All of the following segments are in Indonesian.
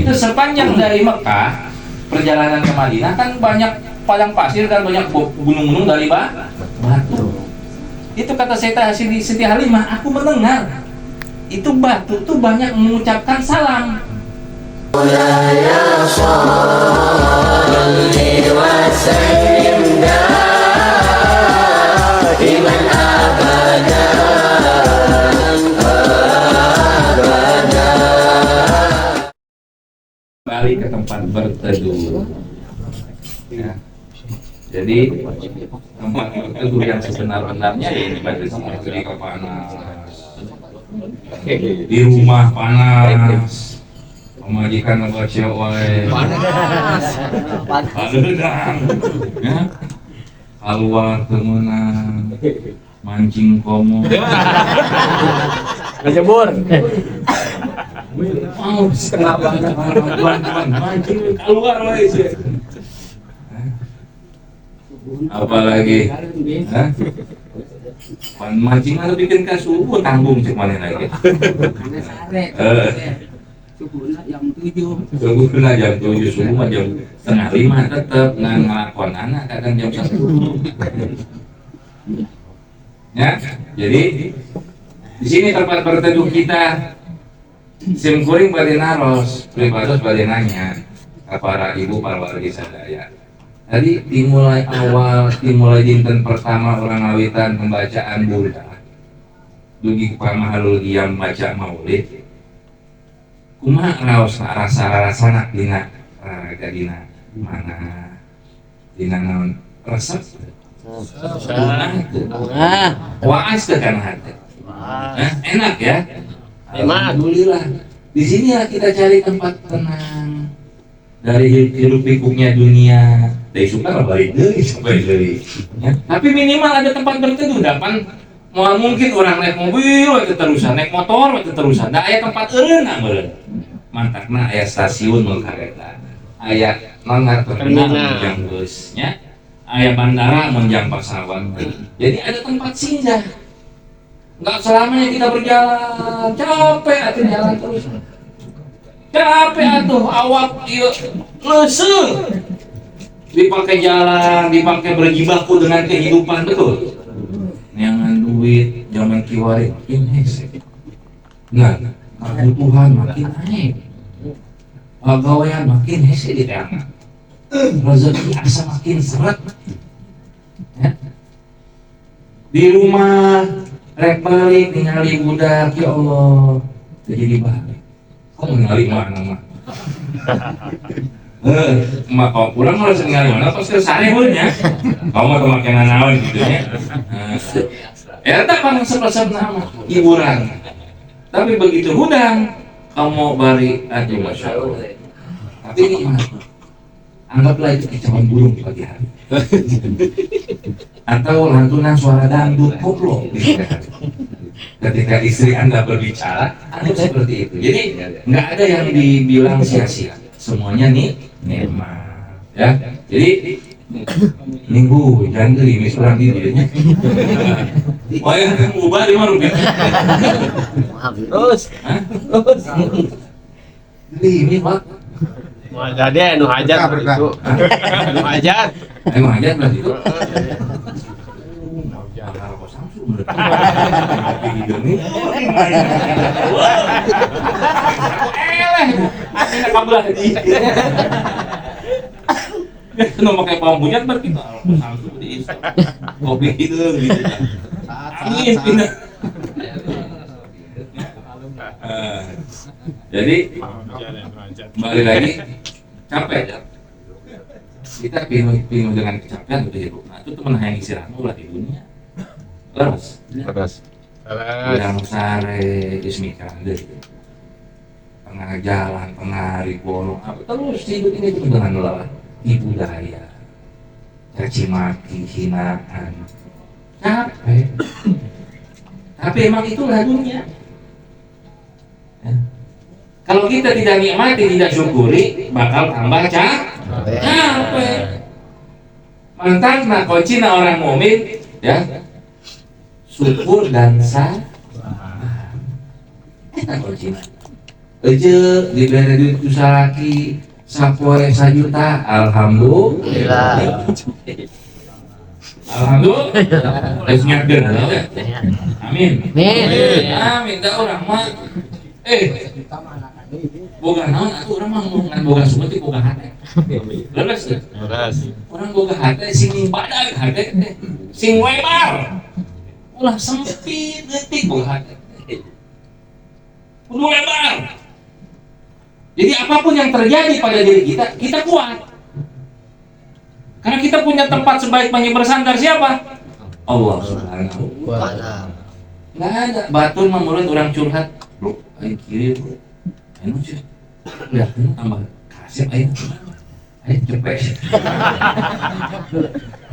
itu sepanjang dari Mekah perjalanan ke Madinah kan banyak padang pasir dan banyak gunung-gunung dari batu. Itu kata Siti Halimah, aku mendengar itu batu tuh banyak mengucapkan salam. Kembali ke tempat berteduh. Ya. Jadi tempat berteduh yang sebenar-benarnya ya di pada sini panas. Di rumah panas. Pemajikan apa cewek panas. Padedang. Ya. Keluar temenan. Mancing komo. Ngejebur. Mau setengah banget mancing keluar lagi. Apalagi pan mancing ada bikin kasuhu tanggung cek mana lagi. Subuhna jam 7 subuh jam setengah 5 tetep ngelakon anak kadang jam 1. Ya, jadi di sini tempat berteduh kita. Sim kuring pada naros, privados pada nanya para ibu para wargi sadaya. Tadi dimulai awal, dimulai dinten pertama orang ngawitan pembacaan burda. Dugi pamahalul diam baca maulid. Kumaha raos rasa-rasana dina raga dina mana dina naon resep. Waas teh kan hate. Enak ya. Alhamdulillah. Di sinilah kita cari tempat tenang dari hiruk pikuknya dunia. Dari suka balik deui sampai deui. Ya. Tapi minimal ada tempat berteduh. Dapan mau mungkin orang naik mobil we terusan, naik motor we terusan. Da aya tempat eureun meureun. Mantakna aya stasiun mun kareta. Aya nanggar terminal menjang busnya. Aya bandara menjang pesawat. Jadi ada tempat singgah. Nggak selamanya kita berjalan, capek atuh jalan terus. Capek atuh awak ieu leuseuh. Dipakai jalan, dipakai berjibaku dengan kehidupan betul. Neangan duit zaman kiwari makin hese. Nah, kebutuhan makin naik. Pegawaian makin hese di tangan. Rezeki asa makin seret. Ya. Di rumah rek balik ningali budak, ya Allah jadi balik. Kok ningali mana mah? Mak kau pulang harus ningali mana? Pas kesana punya. Kau mah kemakan naon gitu ya. Ya tak pang sepasang nama hiburan. Tapi begitu hudang, kamu bari aja masya Allah. Tapi ini anggaplah itu kicauan burung di pagi hari. Atau lantunan suara dangdut koplo ketika istri Anda berbicara, Anda seperti itu. Jadi nggak ada yang dibilang sia-sia, semuanya nih nikmat, ya. Jadi minggu jangan gerimis orang dirinya. Wah yang ubah di mana rupiah? Terus. Gerimis pak. Mau jadi anu hajat begitu. Anu hajat. Emang hajat berarti itu. Akhirnya kabelah dia. Kena pakai pambujan berarti langsung di kopi itu gitu. Angin pindah. Jadi kembali lagi capek. Kita penuh dengan kecapean udah hidup. Nah itu teman yang istirahat ulah di dunia. Leres. Bilang sare ismikan deh. Tengah jalan, tengah hari bolong. Terus hidup ini itu dengan lelah. Ibu daya, caci maki, hinaan, capek. Tapi emang itulah dunia. Ya. Kalau kita tidak nikmati, tidak syukuri, bakal tambah capek. Mantan nak kunci na orang mukmin, ya, syukur dan sabar. Kunci. Eje diberi duit usalaki sapoe 1 juta, alhamdulillah. Alhamdulillah. Geus nyakeun ya. Amin. Amin. Da urang mah boga naon atuh urang mah ngan boga sumeuti boga hate. Leres teh. Urang boga hate sing badag hate teh. Sing lebar. Ulah sempit leutik boga hate. Kudu lebar. Jadi apapun yang terjadi pada diri kita, kita kuat. Karena kita punya tempat sebaik-baiknya bersandar siapa? Allah Subhanahu wa ta'ala. Nggak ada batur mah murid orang curhat, bro, ayo kiri bro, ayo sih, udah tambah kasih ayo cepet,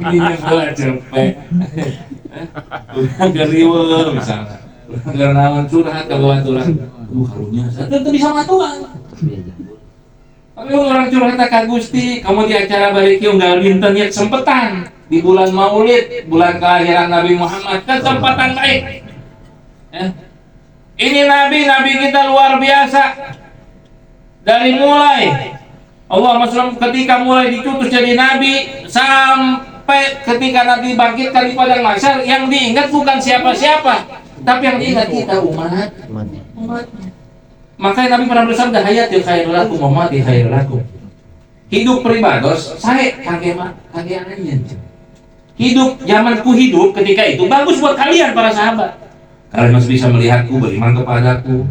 ini yang gua cepet, udah geriwel misalnya, udah nawan curhat ke baturan, karunya, saya tentu bisa matuan. Tapi orang curhat ka Gusti, kamu di acara balik unggal dinten nya kesempatan di bulan Maulid, bulan kelahiran Nabi Muhammad, kesempatan baik. Ya. Ini nabi kita luar biasa. Dari mulai Allah SWT ketika mulai dicutus jadi nabi sampai ketika nanti bangkitkan di padang mahsyar, yang diingat bukan siapa-siapa, tapi yang diingat kita umat. Makanya Nabi pernah bersabda, hayati khairul lakum wa mati khairul lakum. Hidup pribados, saya kage anjeun. Hidup zamanku hidup ketika itu bagus buat kalian para sahabat. Kalian masih bisa melihatku, beriman kepadaku.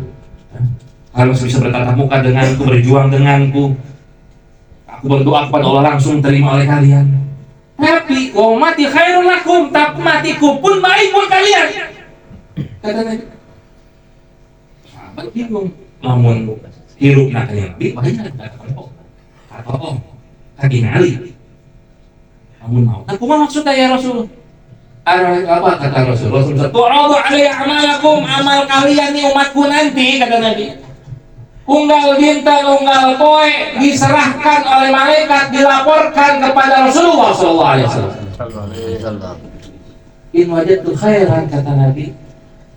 Kalian masih bisa bertatap muka denganku, berjuang denganku. Aku berdoa kepada Allah langsung terima oleh kalian. Tapi wa mati khairul lakum, tapi matiku pun baik buat kalian. Kata Nabi. Sahabat bingung. Namun hirup nak Nabi banyak kata kaginali. Namun mau. Aku maksudnya ya Rasul. Apa kata Rasul? Rasul tu'radu alaiya amalakum, amal kalian nih umatku nanti, kata Nabi. Unggal dinten, unggal poe diserahkan oleh malaikat, dilaporkan kepada Rasulullah sallallahu alaihi wasallam. In wajadtu khairan, kata Nabi.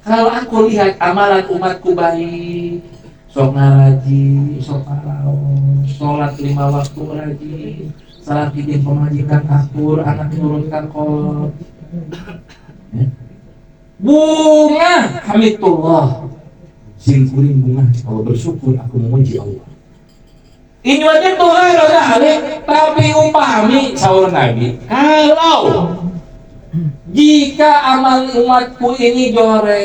Kalau aku lihat amalan umatku baik, sok ngaraji, sok ngaraos, sholat 5 waktu rajin, salat idin pemajikan akur, anak menurunkan kolot. Bunga hamidullah, sing kuring bunga, kalau bersyukur aku memuji Allah. Ini wajah Tuhan roda alik, tapi upami sahur Nabi, kalau jika amal umatku ini jore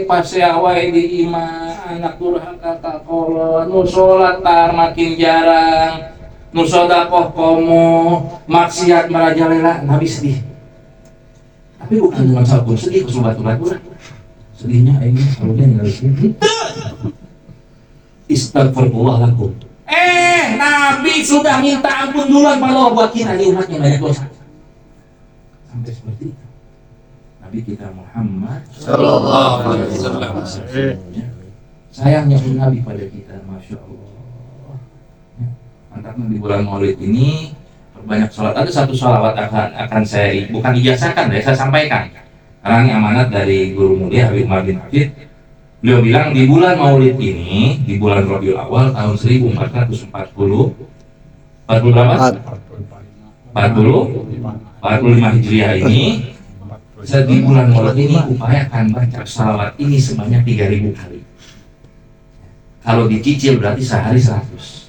pasyawai di iman, anak durhaka kakolon, nu sholat tar makin jarang, nu sodakoh komo, maksiat merajalela, Nabi sedih. Tapi bukan cuma sabun sedih, kesubat-subat sedihnya ini kalau dia nggak sedih. Istighfarullah lakum. Nabi sudah minta ampun duluan pada Allah buat kita di umatnya banyak dosa. Sampai seperti itu. Nabi kita Muhammad sallallahu alaihi wasallam. Sayangnya pun Nabi pada kita, masya Allah. Mantapnya di bulan Maulid ini banyak sholat. Ada satu sholawat akan saya bukan ijazahkan, saya sampaikan. Karena ini amanat dari guru mulia Habib Umar bin Hafid. Beliau bilang di bulan Maulid ini, di bulan Rabiul Awal tahun 1440, 40 berapa? 45 Hijriah ini. Di bulan Maulid ini upayakan baca sholawat ini sebanyak 3000 kali. Kalau dicicil berarti sehari 100.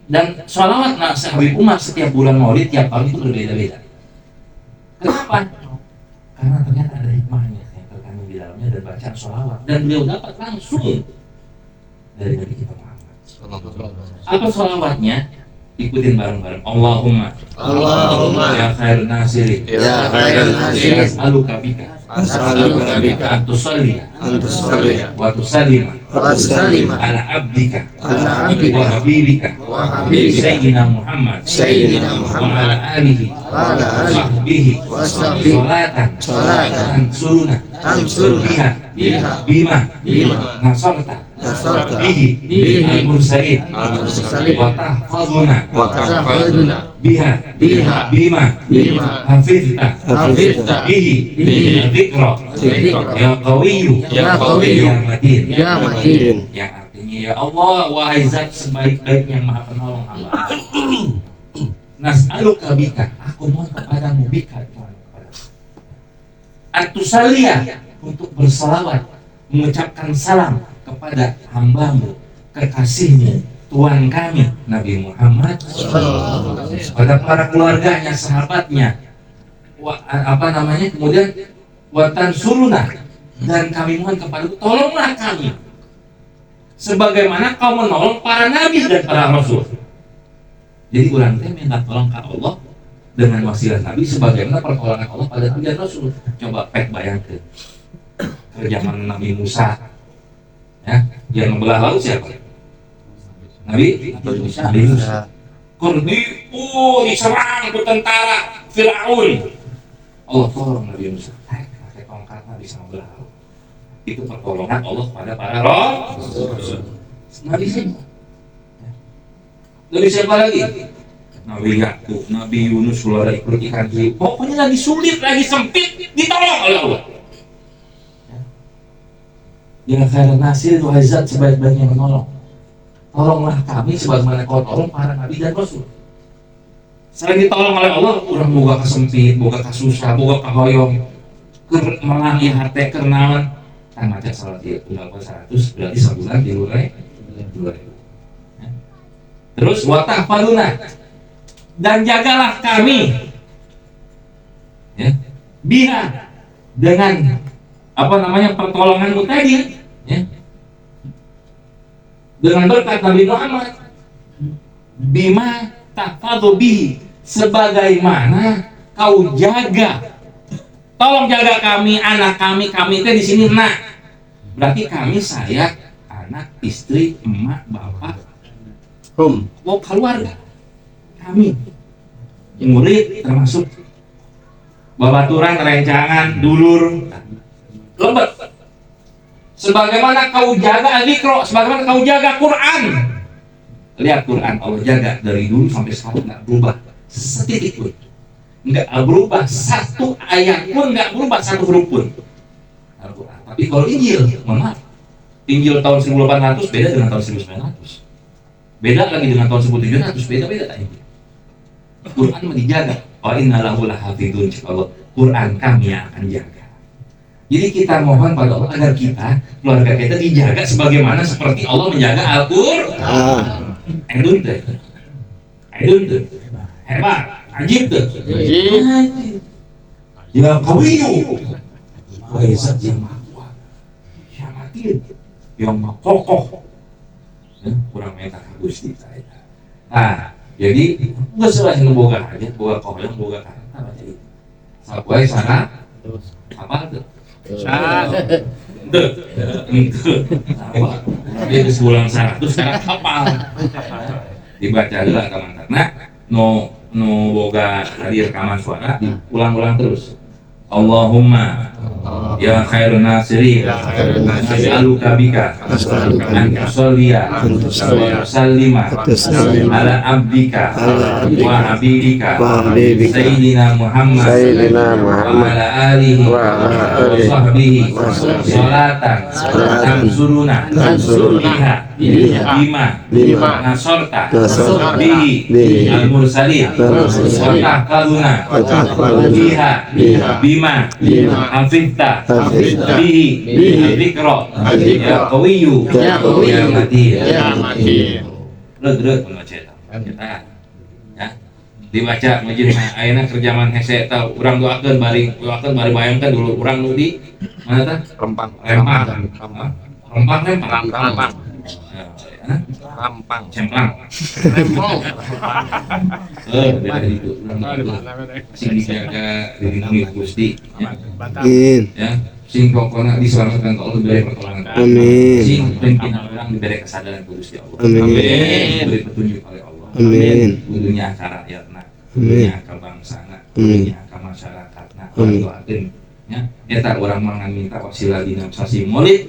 Dan sholawat Habib Umar setiap bulan Maulid tiap tahun itu berbeda-beda. Kenapa? Karena ternyata ada hikmahnya yang terkandung di dalamnya dan bacaan sholawat. Dan beliau dapat langsung dari Nabi kita Muhammad. Apa sholawatnya? Ikutin bareng-bareng. Allahumma ya khairun nasirin, Ya khairun nasirin, as'aluka bika an tusalli wa tusallima ala abdika wa habibika sayyidina Muhammad wa ala alihi wa sahbihi salatan ansuruna bima nasarta bihi al-mursalin wa tahfazuna biha bima hafizta bihi dhikra ya qawiyyu ya matin. Yang artinya Ya Allah, wahai zat sebaik-baiknya yang maha penolong hamba. Nas'aluka bika, aku mohon kepadamu bika, Atusalia, untuk bersalawat, mengucapkan salam kepada hambamu, kekasihmu, Tuhan kami Nabi Muhammad, pada para keluarganya, sahabatnya, kemudian watan suruna, dan kami mohon kepada tolonglah kami sebagaimana kau menolong para nabi dan para rasul. Jadi orang teh minta tolong ke Allah dengan wasilah nabi sebagaimana pertolongan Allah pada nabi dan rasul. Coba bayangkan ke zaman Nabi Musa, ya, yang membelah laut siapa? Nabi Musa. Diserang ke tentara Firaun. Allah tolong Nabi Musa. Pakai tongkatnya bisa membelah laut. Itu pertolongan Allah pada para rasul. Nabi siapa? Nabi siapa lagi? Nabi Yakub, Nabi Yunus keluar dari perut ikan hiu. Pokoknya lagi sulit, lagi sempit, ditolong oleh Allah. Ya khairan nasir, wahai zat sebaik-baiknya menolong. Tolonglah kami sebagaimana kau tolong para nabi dan rasul. Selain ditolong oleh Allah, urang boga kasempit, boga kasusah, boga kahoyong, melangi hati kernawan. Kan macam salat dia tinggal 100 berarti sebulan di luar 2.000. Terus watahfaluna, dan jagalah kami, ya, biha, dengan pertolonganmu tadi, ya, dengan berkat Nabi Muhammad, bima tahfadhu bihi, sebagaimana kau jaga. Tolong jaga kami, anak kami teh di sini nak. Berarti kami, saya, anak, istri, emak, bapak, keluarga kami, murid termasuk babaturan, rencangan, dulur, lebet. Sebagaimana kau jaga al-Iqra, sebagaimana kau jaga Quran. Lihat Quran Allah jaga dari dulu sampai sekarang nggak berubah setitik pun. Nggak berubah satu ayat pun, nggak berubah satu huruf pun. Al-Quran. Tapi kalau Injil, maaf, Injil tahun 1800 beda dengan tahun 1900. Beda lagi dengan tahun 1700, beda-beda tak Injil. Quran dijaga. Wa inna lahu lahafidun, Allah. Quran kami yang akan jaga. Jadi kita mohon pada Allah agar kita, keluarga kita dijaga sebagaimana seperti Allah menjaga Al-Quran. Aidun tuh. Hebat. Ajib tuh. Ya kawiyu. Wahai zat yang maha kuat, yang matin, yang maha kokoh. Kurang minta Gusti saya. Nah, jadi nggak salah yang boga aja, boga koyong, boga kata baca itu. Sapuai sana, apa tuh? Apa? Dia kesebulan 100 sekarang hafal. Dibaca dulu teman-teman. Nah, no boga hadir rekaman suara, diulang-ulang terus. Allahumma ya khairun nasirin, as'aluka bika an tusalliya wa tusallima ala abdika wa habibika sayyidina Muhammad wa ala alihi wa sahbihi salatan tansuruna biha bima nasorta bihi al-mursalin wa tahkaluna biha bima hafidta bihi al-Iqra ya qawiyu ya matin. Leg membaca kita ya dibaca majlis ayeuna kerjaman hese eta urang doakeun bari bayangkeun dulu urang nu di mana tah Rempang Cemplang. Dari itu sing dijaga dilindungi Gusti ya. Sing pokona diselamatkan ke Allah, diberi pertolongan. Amin. Sing pimpinan orang diberi kesadaran Gusti Allah. Amin. Diberi petunjuk oleh Allah. Amin. Dunia akal rakyatna, dunia akal bangsana, dunia akal masyarakatna. Doakeun ya, eta orang mangan minta wasilah dina sasi Maulid,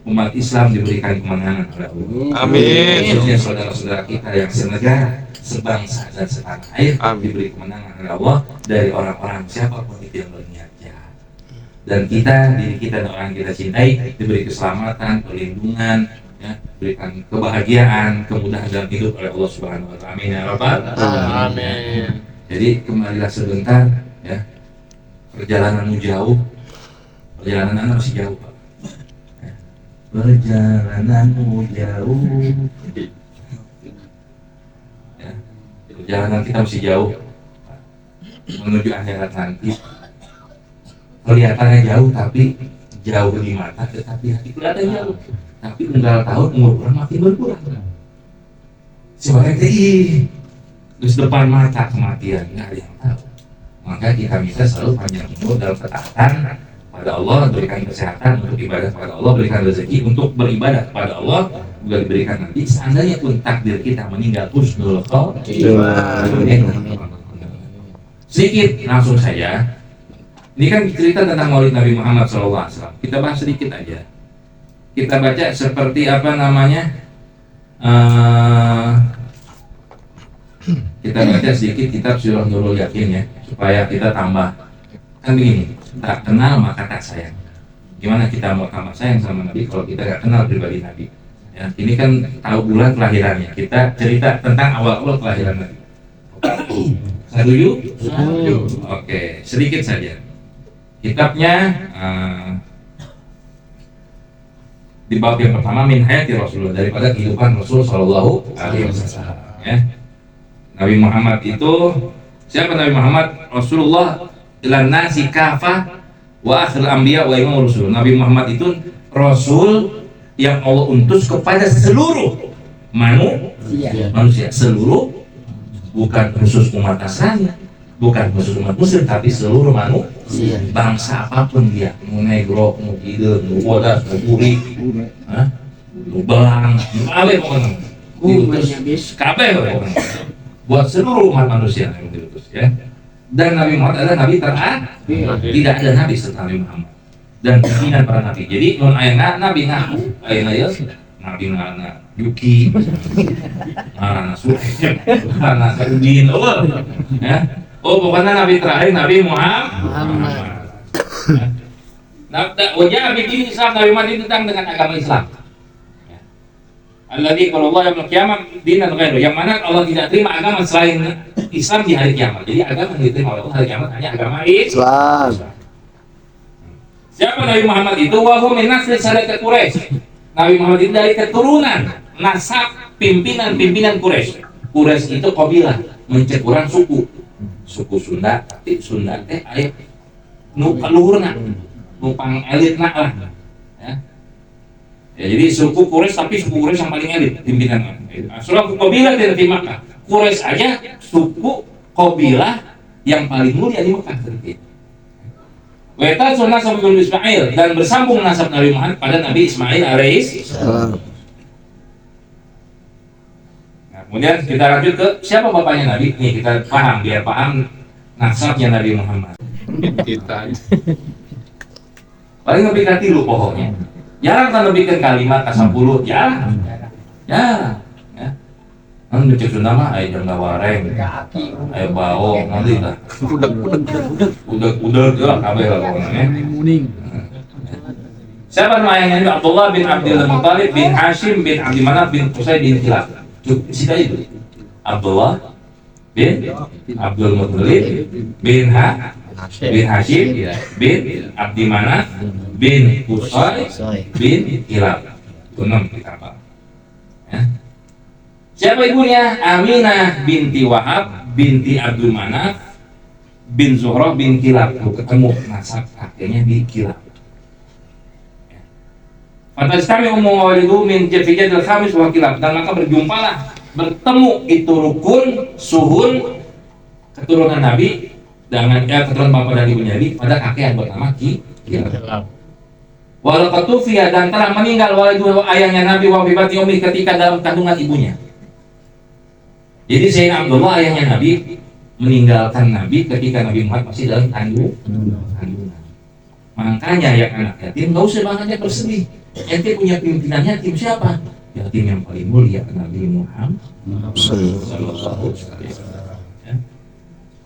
umat Islam diberikan kemenangan oleh Allah. Amin. Khususnya saudara-saudara kita yang senegara, sebangsa dan setanah air diberi kemenangan oleh Allah dari orang-orang siapapun itu yang berniat jahat. Dan kita, diri kita dan orang yang kita cintai diberi keselamatan, perlindungan, ya, berikan kebahagiaan, kemudahan dalam hidup oleh Allah Subhanahu wa taala. Amin ya rabbal alamin. Amin. Jadi kembalilah sebentar ya. Perjalananmu jauh. Perjalanan Anda masih jauh, Pak. Ya. Perjalananmu jauh. Ya. Perjalanan kita masih jauh menuju akhirat nanti. Kelihatannya jauh tapi jauh di mata, tetapi hati kelihatan jauh. Tapi tinggal tahun umur orang makin berkurang. Sebagai TI, terus depan mata kematian, nggak ada yang tahu. Maka kita bisa selalu panjang umur dalam ketaatan pada Allah, berikan kesehatan untuk ibadah kepada Allah, berikan rezeki untuk beribadah kepada Allah, juga diberikan nanti. Seandainya pun takdir kita meninggal husnul khotimah. Sedikit langsung saja. Ini kan cerita tentang Maulid Nabi Muhammad SAW. Kita bahas sedikit aja. Kita baca seperti apa namanya? Kita baca sedikit kitab Surah Nurul Yakin ya, supaya kita tambah. Kan begini, tak kenal maka tak sayang. Gimana kita mau tambah sayang sama Nabi kalau kita nggak kenal pribadi Nabi? Ya, ini kan tahu bulan kelahirannya. Kita cerita tentang awal-awal kelahiran Nabi. Setuju? Oke, sedikit saja. Kitabnya di bab yang pertama min hayati Rasulullah, daripada kehidupan Rasul Shallallahu Alaihi Wasallam. Ya. Nabi Muhammad itu siapa? Nabi Muhammad Rasulullah ilan nasi kafah wa akhir anbiya wa imam Rasul. Nabi Muhammad itu Rasul yang Allah utus kepada seluruh manusia, seluruh, bukan khusus umat Nasrani, bukan khusus umat Muslim, tapi seluruh manusia, bangsa apapun dia, mau negro, mau kidul, mau bodas, mau puri, mau belang, mau ale pokoknya, diutus kabeh pokoknya, buat seluruh umat manusia yang diutus ya. Dan Nabi Muhammad adalah Nabi terakhir, tidak ada Nabi setelah Nabi Muhammad dan pimpinan para Nabi. Jadi non ayana Nabi ngaku, ayana ya Nabi ngana Yuki, ngana Suhaib, ngana Udin, ya. Oh, pokoknya Nabi terakhir Nabi Muhammad. Wajah bikin Islam, Nabi Muhammad itu datang dengan agama Islam. Alladzi qala Allah yaumil qiyamah dinan ghairu, yang mana Allah tidak terima agama selain Islam di hari kiamat. Jadi agama yang diterima oleh Allah hari kiamat hanya agama Islam. Siapa Nabi Muhammad itu? Wa huwa min nasli sadat Quraisy. Nabi Muhammad itu dari keturunan nasab pimpinan Quraisy. Quraisy itu kabilah, mencekurang suku Sunda, tapi Sunda teh aya nu kaluhurna, nu pang elitna lah. Ya, jadi suku Quraisy, tapi suku Quraisy yang paling elit pimpinan. Suku kabilah dari Makkah. Quraisy aja suku kabilah yang paling mulia di Makkah terkait. Weta sunnah sambil Ismail, dan bersambung nasab Nabi Muhammad pada Nabi Ismail alaihissalam. Nah, kemudian kita lanjut ke siapa bapaknya Nabi. Nih kita paham, biar paham nasabnya Nabi Muhammad. Kita paling lebih katilu pokoknya. Jarang kan lebihkan kalimat ke-10, jarang. Ya. Kan dicek Sunda mah aya jangga wareng. Aya bao, nanti tah. Udah ya kabeh lah pokoknya. Siapa nama ayahnya? Abdullah bin Abdul Muttalib bin Hashim bin Abdi Manaf bin Qusay bin Kilab. Sida itu. Abdullah bin Abdul Muttalib bin Hashim bin Abdi Manaf bin Qusay bin Kilab. Itu 6 kita apa? Ya. Siapa ibunya? Aminah binti Wahab binti Abdul Manaf bin Zuhrah bin Kilab. Ketemu nasab kakeknya di Kilab. Fatastami ummu walidu min Jafijadil Khamis wa Kilab, dan maka bertemu itu rukun suhun keturunan Nabi dengan keturunan bapak dan ibunya Nabi pada kakek yang bernama Kilab. Walau ketufiya, dan telah meninggal walidu ayahnya Nabi wa bibati umi ketika dalam kandungan ibunya. Jadi Sayyidina Abdullah ayahnya Nabi meninggalkan Nabi ketika Nabi Muhammad masih dalam kandungan. Makanya yang anak yatim nggak usah banget bersedih. Ente punya pimpinan yatim siapa? Yatim yang paling mulia Nabi Muhammad sallallahu alaihi wasallam.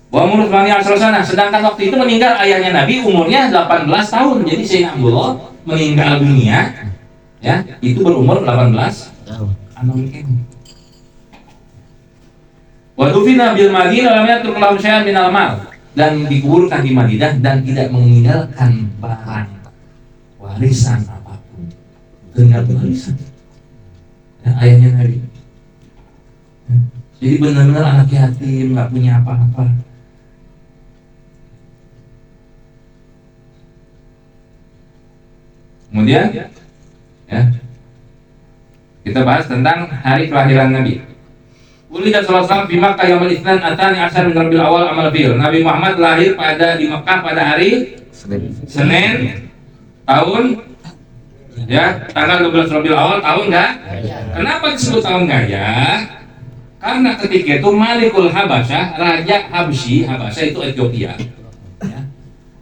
Wa menurut Bani Asrosana, sedangkan waktu itu meninggal ayahnya Nabi umurnya 18 tahun. Jadi Sayyidina Abdullah meninggal dunia ya, itu berumur 18 tahun ini. Wa dufina bil Madinah lam yatruk lahu syai'an min al-mal, dan dikuburkan di Madinah dan tidak meninggalkan barang warisan apapun. Tinggal warisan. Ya, ayahnya Nabi. Ya. Jadi benar-benar anak yatim, nggak punya apa-apa. Kemudian, ya, kita bahas tentang hari kelahiran Nabi. Ulida sallallahu alaihi wasallam di Makkah yaumul Itsnan atani asyar min Rabiul Awal amal fil. Nabi Muhammad lahir di Makkah pada hari Senin tahun, ya, tanggal 12 Rabiul Awal tahun enggak? Kenapa disebut tahun gaya? Karena ketika itu Malikul Habasyah, Raja Habsyi, Habasyah itu Ethiopia, ya,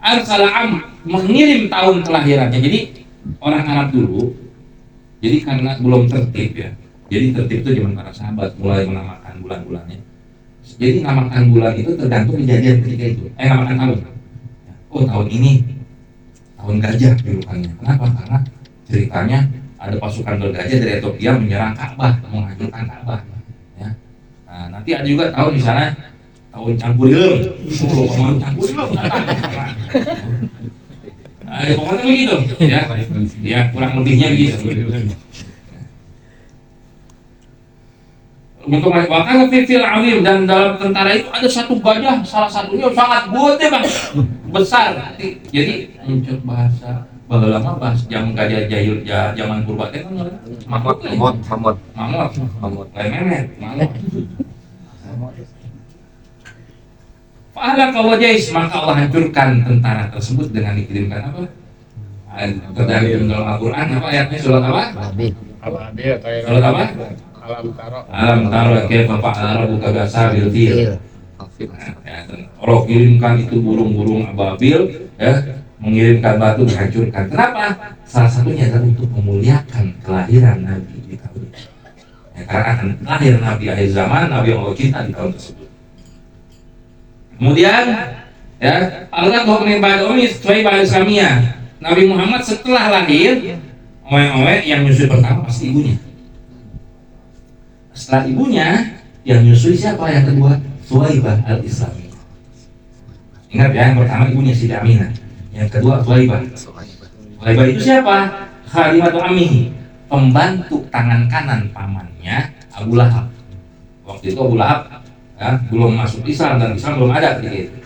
Arsalam mengirim tahun kelahirannya. Jadi orang Arab dulu, jadi karena belum tertib, ya. Jadi tertib itu zaman para sahabat mulai menamakan bulan-bulannya. Jadi namakan bulan itu tergantung kejadian ketika itu. Namakan tahun. Oh, tahun ini tahun gajah julukannya. Kenapa? Karena ceritanya ada pasukan bergajah dari Ethiopia menyerang Ka'bah, menghancurkan Ka'bah. Ya. Nah, nanti ada juga tahun di sana tahun Cangkurilem. Oh, tahun Cangkurilem. Pokoknya begitu, ya. Ya, kurang lebihnya begitu. Untuk wakil fil awim, dan dalam tentara itu ada satu gajah, salah satunya sangat gede bang, besar. Jadi muncul bahasa lama bahas zaman gajah jahil, zaman purba teh kan mamut, lain memet, mamut. Fa'ala kawajais, maka Allah hancurkan tentara tersebut dengan dikirimkan apa? Terdapat dalam Al-Quran apa ayatnya, surat apa? Surat apa? Alam taro kaifa fa'ala rabbuka bi'ashabil fil. Allah kirimkan itu burung-burung ababil, ya, mengirimkan batu dihancurkan. Kenapa? Salah satunya adalah untuk memuliakan kelahiran Nabi di tahun itu. Ya, karena akan lahir Nabi akhir zaman, Nabi Allah kita di tahun tersebut. Kemudian, ya, Allah kau menimba Umi Thayyibah al-Islamiyah. Nabi Muhammad setelah lahir, owe-owe yang nyusul pertama pasti ibunya. Setelah ibunya yang nyusui siapa yang kedua? Thayyibah al-Islamiyah. Ingat ya, yang pertama ibunya Siti Aminah, yang kedua Thayyibah. Thayyibah itu siapa? Khalimatu ammihi, pembantu tangan kanan pamannya Abu Lahab. Waktu itu Abu Lahab, ya, belum masuk Islam dan Islam belum ada ketika itu.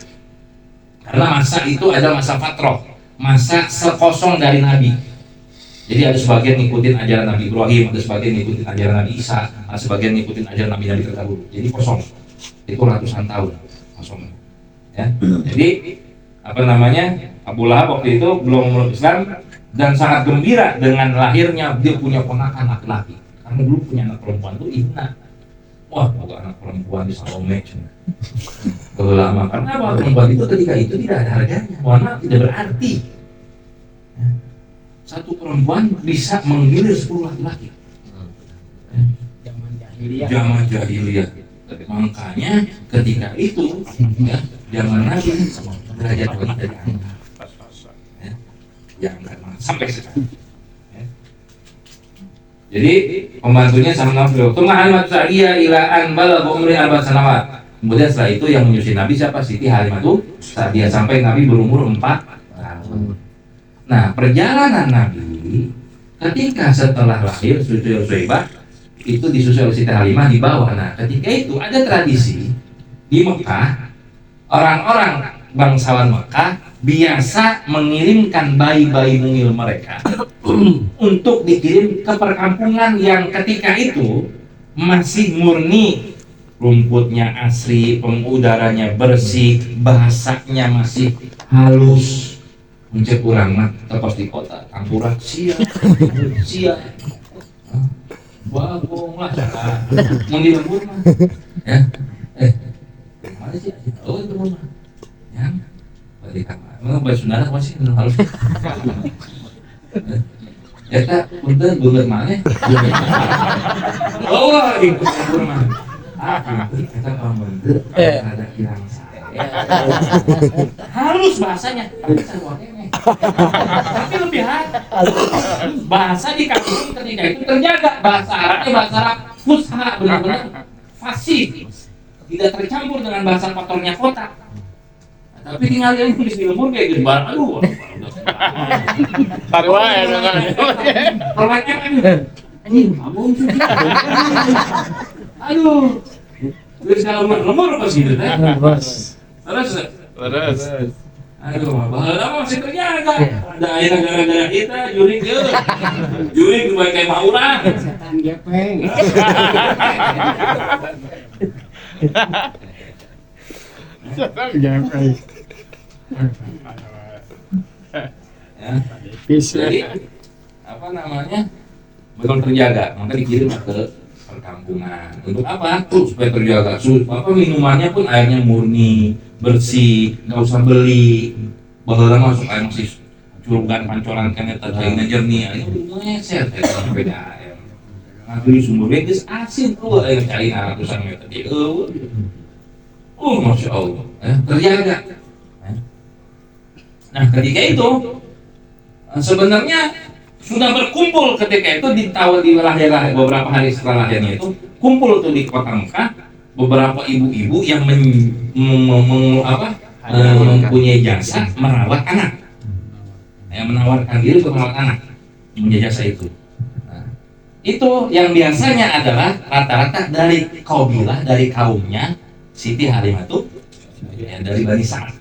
Karena masa itu adalah masa fatroh, masa sekosong dari Nabi. Jadi ada sebagian ngikutin ajaran Nabi Ibrahim, ada sebagian ngikutin ajaran Nabi Isa, ada sebagian ngikutin ajaran Nabi terdahulu. Jadi kosong. Itu ratusan tahun kosong. Ya. Jadi apa namanya? Abu Lahab waktu itu belum memeluk Islam dan sangat gembira dengan lahirnya dia punya ponakan laki-laki. Karena dulu punya anak perempuan itu Ibna. Wah, bukan anak perempuan di Salome. Lama karena apa? Perempuan itu ketika itu tidak ada harganya. Warna tidak berarti. Ya. Satu perempuan bisa menggilir 10 laki-laki. Zaman jahiliyah. Makanya ketika itu, ya, zaman Nabi derajat wanita diangkat. Ya, diangkat sampai sekarang. Ya. Jadi pembantunya sama Nabi. Tumahalimatu Sa'diyah ila an balagha umri 4 sanawat. Kemudian setelah itu yang menyusui Nabi siapa? Siti Halimatu Sa'diyah sampai Nabi berumur 4 tahun. Nah, perjalanan Nabi ketika setelah lahir susu Thayyibah itu disusui oleh Siti Halimah di bawah. Nah, ketika itu ada tradisi di Mekah, orang-orang bangsawan Mekah biasa mengirimkan bayi-bayi mungil mereka untuk dikirim ke perkampungan yang ketika itu masih murni, rumputnya asri, udaranya bersih, bahasanya masih halus. Mencek kurang mah tepas di kota Kampura sia bagong lah mau di lembur mah ya mana sih oh itu mah yang balik kamar mau bahasa Sunda masih halus ya tak punten bener mana oh di lembur mah kita pambentur ada kirang saya Halus bahasanya, tapi lebih halus. Bahasa di kampung ketika itu terjaga, bahasa Arabnya bahasa Arab fusha, benar-benar fasih, tidak tercampur dengan bahasa kotornya kota. Tapi tinggal yang nulis di lembur kayak gitu, aduh. Parwa ya kan. Pertanyaan anjing, abang sih. Aduh. Terus kalau lemur apa sih itu teh? Terus. Aduh, baheula masih terjaga. Ada ayeuna gara-gara kita jurig yeuh. Jurig bae kayak mah urang. Setan gepeng. Ya. Jadi apa namanya? Betul terjaga, maka dikirim ke perkampungan. Untuk apa? Supaya terjaga. Apa minumannya pun airnya murni, bersih, nggak usah beli. Baheula masuk air masih curugan pancoran kena tadaina jernih. Ini ngeser kayak beda air. Ngambil sumber geus asin tuh air cari ratusan meter di Masya Allah, terjaga. Nah, ketika itu sebenarnya sudah berkumpul ketika itu di lahir beberapa hari setelah lahirnya itu kumpul tuh di kota Mekah beberapa ibu-ibu yang mempunyai jasa merawat anak, yang menawarkan diri untuk merawat anak, punya jasa itu. Nah, itu yang biasanya adalah rata-rata dari kabilah, dari kaumnya Siti Halimah tuh ya, dari Bani Sa'ad.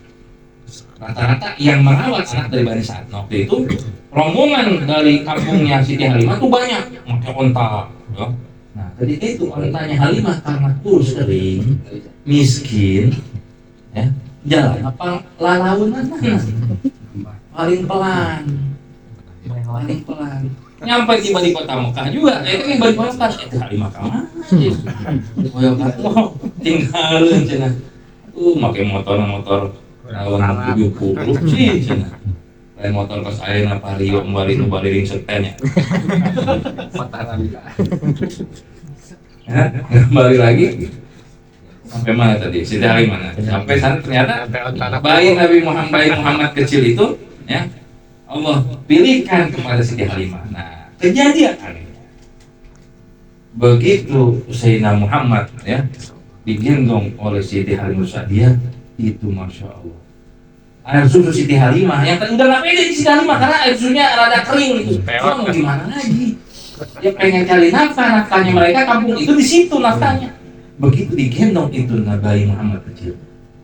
Rata-rata yang merawat anak dari Bani Sa'ad. Nah, waktu itu rombongan dari kampungnya Siti Halimah tuh banyak, pakai onta. Ya. Nah, ketika itu ontanya Halimah karena kurus kering, miskin, ya, jalan apa lalaunan paling pelan. Nyampe tiba di kota Mekah juga, itu yang balik Mekah, itu Halimah kamar. Tinggalin cina, pakai motor tahun 70 sih cina. Lain motor kos air apa Rio kembali setennya. Kembali lagi sampai mana tadi? Siti Halimah. Sampai sana ternyata bayi Nabi Muhammad kecil itu, ya Allah pilihkan kepada Siti Halimah. Nah, kejadian begitu Sayyidina Muhammad ya digendong oleh Siti Halimah Sa'diyah itu Masya Allah, air susu Siti Halimah yang udah nggak pede di Siti Halimah karena air susunya rada kering gitu. Mau gimana lagi? Dia pengen cari nafkahnya mereka kampung itu di situ nafkahnya. Begitu digendong itu Nabi Muhammad kecil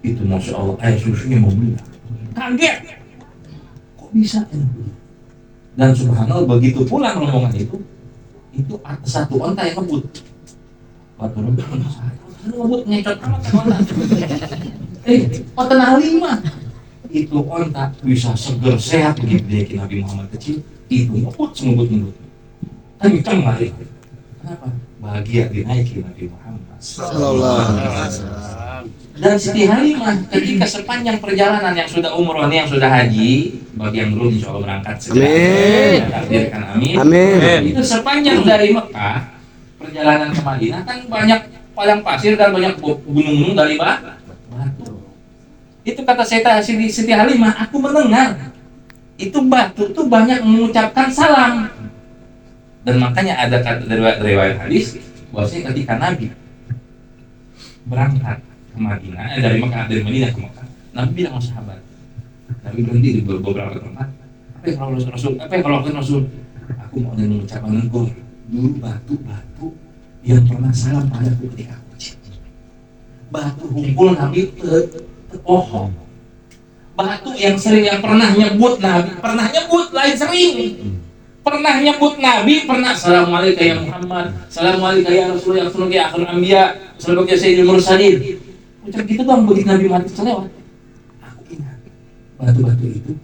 itu Masya Allah air susunya membludak. Kaget. Bisa dan subhanallah begitu pulang rombongan itu satu onta yang ngebut ngebut ngecot amat onta onta Halimah itu onta bisa seger sehat begitu dia Nabi Muhammad kecil itu ngebut kenceng lari. Kenapa? Bahagia dinaiki Nabi Muhammad sallallahu alaihi wasallam. Dan Siti Halimah ketika sepanjang perjalanan yang sudah umroh yang sudah haji, bagi yang belum insya Allah berangkat segera takdirkan amin. Itu sepanjang dari Mekah perjalanan ke Madinah kan banyak padang pasir dan banyak gunung-gunung dari batu. Itu kata Siti Halimah, aku mendengar itu batu tuh banyak mengucapkan salam. Dan makanya ada kata dari riwayat hadis bahwasanya ketika Nabi berangkat ke Madinah, dari Madinah ke Mekah, Nabi bilang sama sahabat, Nabi berhenti di beberapa tempat. Apa yang kalau Rasul? Aku mau mengucapkan engkau dulu batu-batu yang pernah salam padaku ketika aku kecil. Batu humpul Nabi pohon. Batu yang pernah nyebut Nabi, lain sering. Pernah nyebut Nabi, pernah Assalamualaikum ya Muhammad, Assalamualaikum ya Rasulullah, ya akhirul anbiya, Assalamualaikum ya Sayyidul Mursalin. Ucap gitu doang begitu Nabi Muhammad selewat. Aku ingat batu-batu itu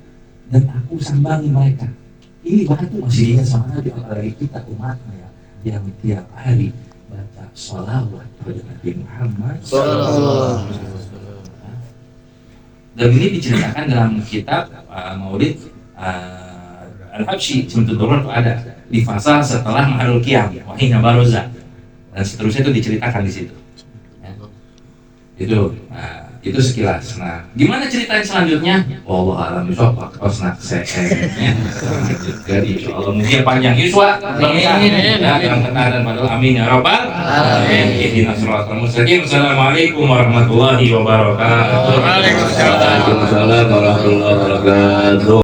dan aku sambangi mereka. Ini batu masih ingat sama Nabi, apalagi kita umatnya yang tiap hari baca sholawat kepada Nabi Muhammad sallallahu alaihi wasallam. Dan ini diceritakan dalam kitab Maulid Al-Habsyi, Simtud Durrar itu ada di fasa setelah Maharul Qiyam, Wahina Baroza, dan seterusnya itu diceritakan di situ. Ya. Itu Itu sekilas. Nah, gimana ceritanya selanjutnya? Allah alam bisawab. Osnak sehennya. Jadi insya Allah mungkin panjang Yuswa. Amin. Ya, dalam ketaatan pada amin ya rabbal alamin. Ihdinas siratal mustaqim. Assalamualaikum warahmatullahi wabarakatuh. Waalaikumsalam. Waalaikumsalam warahmatullahi wabarakatuh.